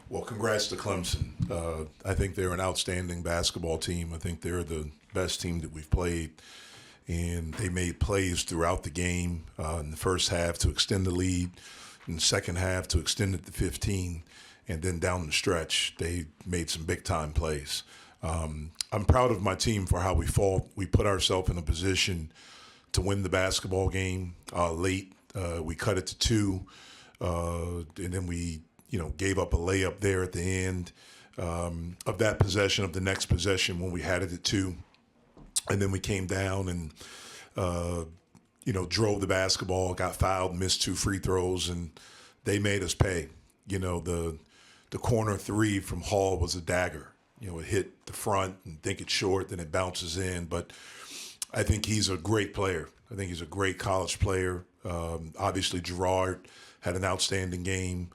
Well, congrats to Clemson. I think they're an outstanding basketball team. I think they're the best team that we've played. And they made plays throughout the game in the first half to extend the lead, in the second half to extend it to 15, and then down the stretch, they made some big-time plays. I'm proud of my team for how we fought. We put ourselves in a position to win the basketball game late. We cut it to 2, and then we gave up a layup there at the end of that possession, of the next possession when we had it at 2. And then we came down and, drove the basketball, got fouled, missed 2 free throws, and they made us pay. The corner 3 from Hall was a dagger. It hit the front and think it's short, then it bounces in. But I think he's a great player. I think he's a great college player. Obviously, Gerard had an outstanding game.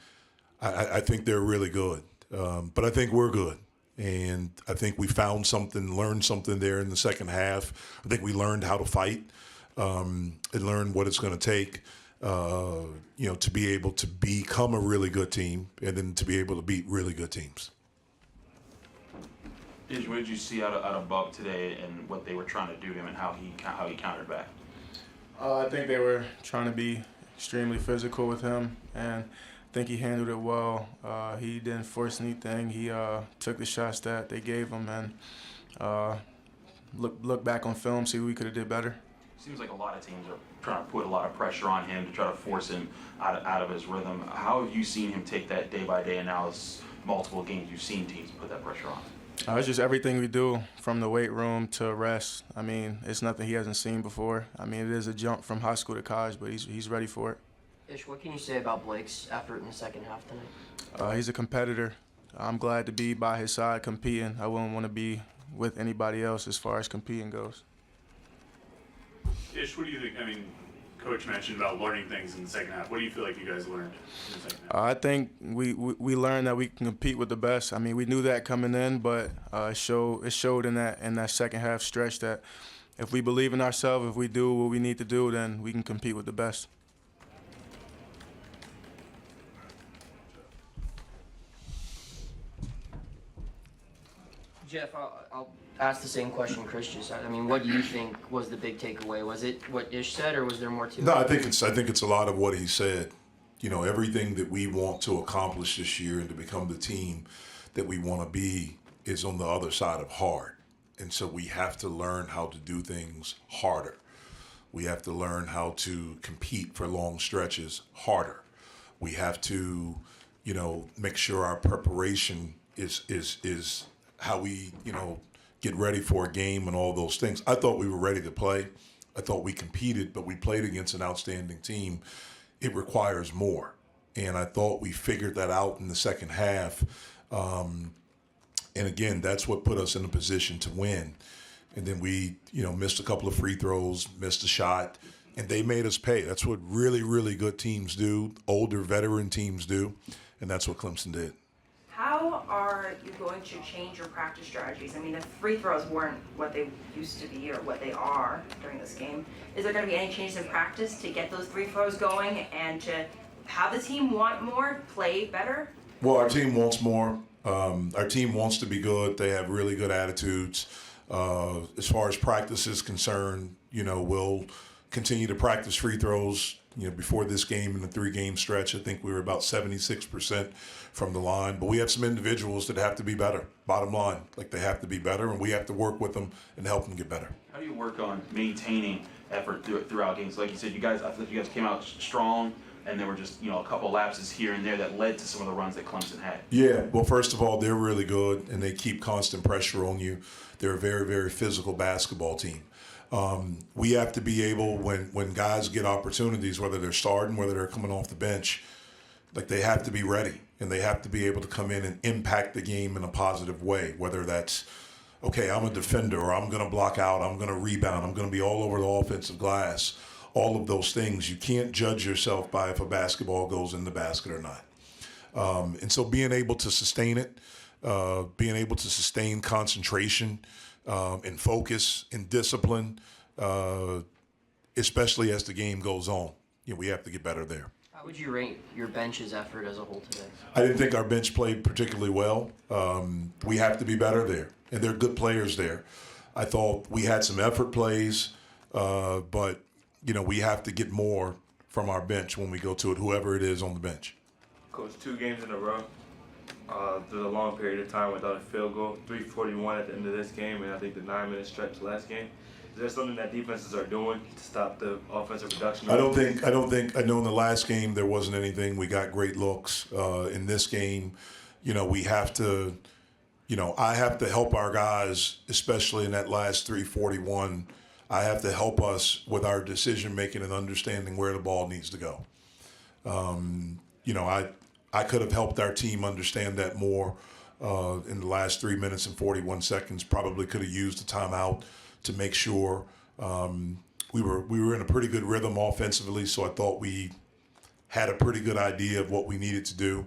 I think they're really good. But I think we're good. And I think we found something, learned something there in the second half. I think we learned how to fight and learned what it's going to take, to be able to become a really good team and then to be able to beat really good teams. What did you see out of Buck today and what they were trying to do to him and how he countered back? I think they were trying to be extremely physical with him, and I think he handled it well. He didn't force anything. He took the shots that they gave him and look back on film, see what we could have did better. Seems like a lot of teams are trying to put a lot of pressure on him to try to force him out of his rhythm. How have you seen him take that day by day, and now it's multiple games you've seen teams put that pressure on? It's just everything we do, from the weight room to rest. I mean, it's nothing he hasn't seen before. I mean, it is a jump from high school to college, but he's ready for it. Ish, what can you say about Blake's effort in the second half tonight? He's a competitor. I'm glad to be by his side competing. I wouldn't want to be with anybody else as far as competing goes. Ish, what do you think? I mean, Coach mentioned about learning things in the second half. What do you feel like you guys learned in the second half? I think we learned that we can compete with the best. I mean, we knew that coming in, but it showed in that second half stretch that if we believe in ourselves, if we do what we need to do, then we can compete with the best. Jeff, I'll ask the same question Chris just asked. I mean, what do you think was the big takeaway? Was it what Ish said, or was there more to it? No, I think it's a lot of what he said. Everything that we want to accomplish this year and to become the team that we want to be is on the other side of hard. And so we have to learn how to do things harder. We have to learn how to compete for long stretches harder. We have to, make sure our preparation is how we, get ready for a game and all those things. I thought we were ready to play. I thought we competed, but we played against an outstanding team. It requires more. And I thought we figured that out in the second half. And again, that's what put us in a position to win. And then we, missed a couple of free throws, missed a shot, and they made us pay. That's what really, really good teams do, older veteran teams do, and that's what Clemson did. How are you going to change your practice strategies? I mean, the free throws weren't what they used to be or what they are during this game. Is there going to be any changes in practice to get those free throws going and to have the team want more, play better? Well, our team wants more. Our team wants to be good. They have really good attitudes. As far as practice is concerned, we'll continue to practice free throws. Before this game in the 3-game stretch, I think we were about 76% from the line. But we have some individuals that have to be better, bottom line. Like, they have to be better, and we have to work with them and help them get better. How do you work on maintaining effort throughout games? Like you said, I thought you guys came out strong, and there were just, a couple lapses here and there that led to some of the runs that Clemson had. Yeah, well, first of all, they're really good, and they keep constant pressure on you. They're a very, very physical basketball team. We have to be able, when guys get opportunities, whether they're starting, whether they're coming off the bench, like, they have to be ready, and they have to be able to come in and impact the game in a positive way, whether that's, okay, I'm a defender, or I'm going to block out, I'm going to rebound, I'm going to be all over the offensive glass, all of those things. You can't judge yourself by if a basketball goes in the basket or not. And so being able to sustain it, being able to sustain concentration, and focus and discipline, especially as the game goes on. We have to get better there. How How would you rate your bench's effort as a whole today? I didn't think our bench played particularly well. We have to be better there, and they're good players there. I thought we had some effort plays, but we have to get more from our bench when we go to it, whoever it is on the bench. Coach, 2 games in a row. There's a long period of time without a field goal. 3:41 at the end of this game, and I think the 9-minute stretch last game. Is there something that defenses are doing to stop the offensive production? I know in the last game there wasn't anything. We got great looks. In this game, we have to, I have to help our guys, especially in that last 3:41. I have to help us with our decision making and understanding where the ball needs to go. I could have helped our team understand that more in the last 3 minutes and 41 seconds. Probably could have used the timeout to make sure we were in a pretty good rhythm offensively. So I thought we had a pretty good idea of what we needed to do.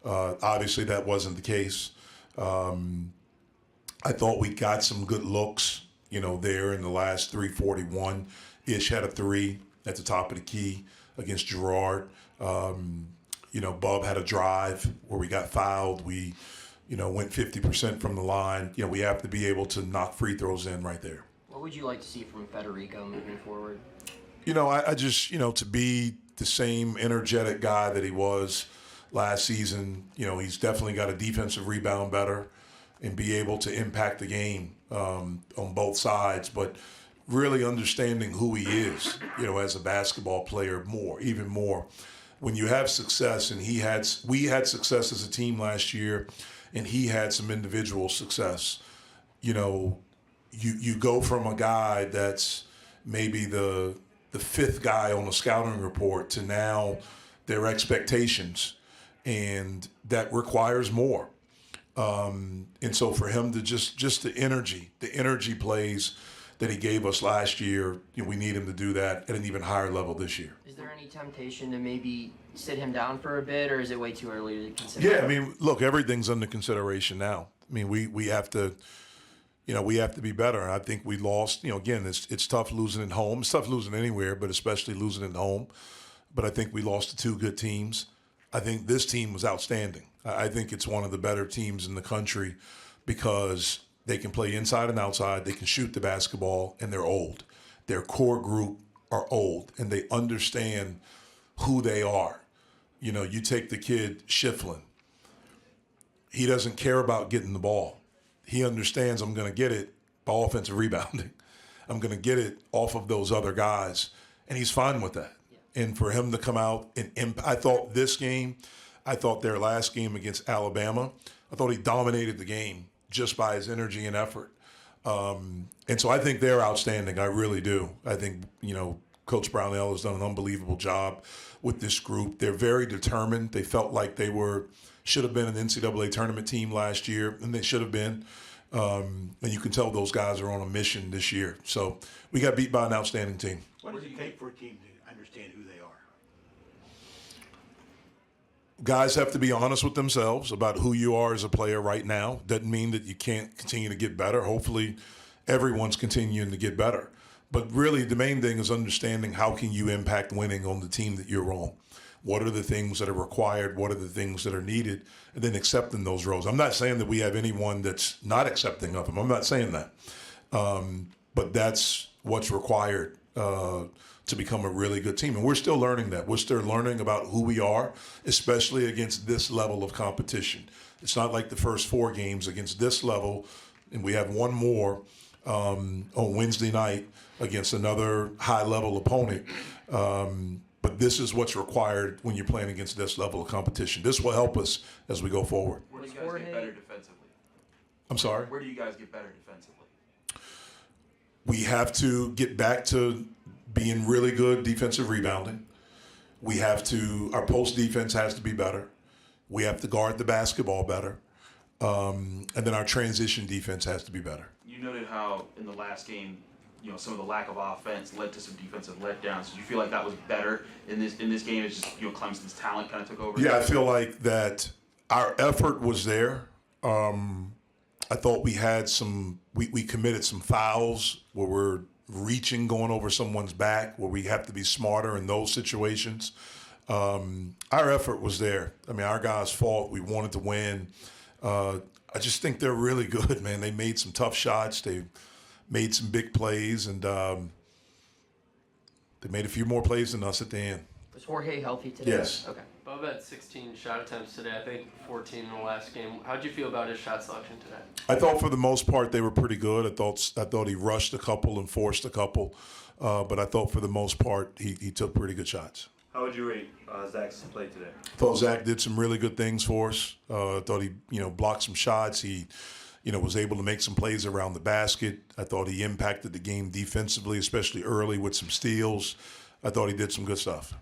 Obviously, that wasn't the case. I thought we got some good looks, there in the last 3:41. Ish had a 3 at the top of the key against Gerard. Bub had a drive where we got fouled. We, went 50% from the line. We have to be able to knock free throws in right there. What would you like to see from Federico moving forward? I just, to be the same energetic guy that he was last season. He's definitely got a defensive rebound better and be able to impact the game on both sides. But really understanding who he is, as a basketball player even more. When you have success, and we had success as a team last year, and he had some individual success, you go from a guy that's maybe the 5th guy on the scouting report to now their expectations, and that requires more. And so for him to just the energy plays that he gave us last year, we need him to do that at an even higher level this year. Is there any temptation to maybe sit him down for a bit, or is it way too early to consider? Yeah, look, everything's under consideration now. We have to, we have to be better. And I think we lost, again, it's tough losing at home. It's tough losing anywhere, but especially losing at home. But I think we lost to 2 good teams. I think this team was outstanding. I think it's one of the better teams in the country because they can play inside and outside. They can shoot the basketball, and they're old. Their core group are old, and they understand who they are. You take the kid Shiflin. He doesn't care about getting the ball. He understands I'm going to get it by offensive rebounding. I'm going to get it off of those other guys, and he's fine with that. Yeah. And for him to come out and I thought their last game against Alabama, I thought he dominated the game just by his energy and effort. And so I think they're outstanding. I really do. I think, Coach Brownell has done an unbelievable job with this group. They're very determined. They felt like they should have been an NCAA tournament team last year, and they should have been. And you can tell those guys are on a mission this year. So we got beat by an outstanding team. What does it take for a team to understand who they are? Guys have to be honest with themselves about who you are as a player right now. Doesn't mean that you can't continue to get better. Hopefully everyone's continuing to get better. But really the main thing is understanding how can you impact winning on the team that you're on. What are the things that are required? What are the things that are needed? And then accepting those roles. I'm not saying that we have anyone that's not accepting of them. I'm not saying that. But that's what's required to become a really good team. And we're still learning that. We're still learning about who we are, especially against this level of competition. It's not like the first 4 games against this level, and we have one more on Wednesday night against another high-level opponent. But this is what's required when you're playing against this level of competition. This will help us as we go forward. Where do you guys get better defensively? I'm sorry? Where do you guys get better defensively? We have to get back to being really good defensive rebounding. Our post defense has to be better. We have to guard the basketball better. And then our transition defense has to be better. You noted how in the last game, some of the lack of offense led to some defensive letdowns. Did you feel like that was better in this game? It's just Clemson's talent kind of took over. Yeah, I feel like that our effort was there. I thought we had we committed some fouls where we're reaching, going over someone's back, where we have to be smarter in those situations. Our effort was there. I mean, our guys fought. We wanted to win. I just think they're really good, man. They made some tough shots. They made some big plays, and they made a few more plays than us at the end. Was Jorge healthy today? Yes. Okay. Bob had 16 shot attempts today, I think 14 in the last game. How'd you feel about his shot selection today? I thought for the most part they were pretty good. I thought he rushed a couple and forced a couple, but I thought for the most part he took pretty good shots. How would you rate Zach's play today? I thought Zach did some really good things for us. I thought he blocked some shots. He was able to make some plays around the basket. I thought he impacted the game defensively, especially early with some steals. I thought he did some good stuff.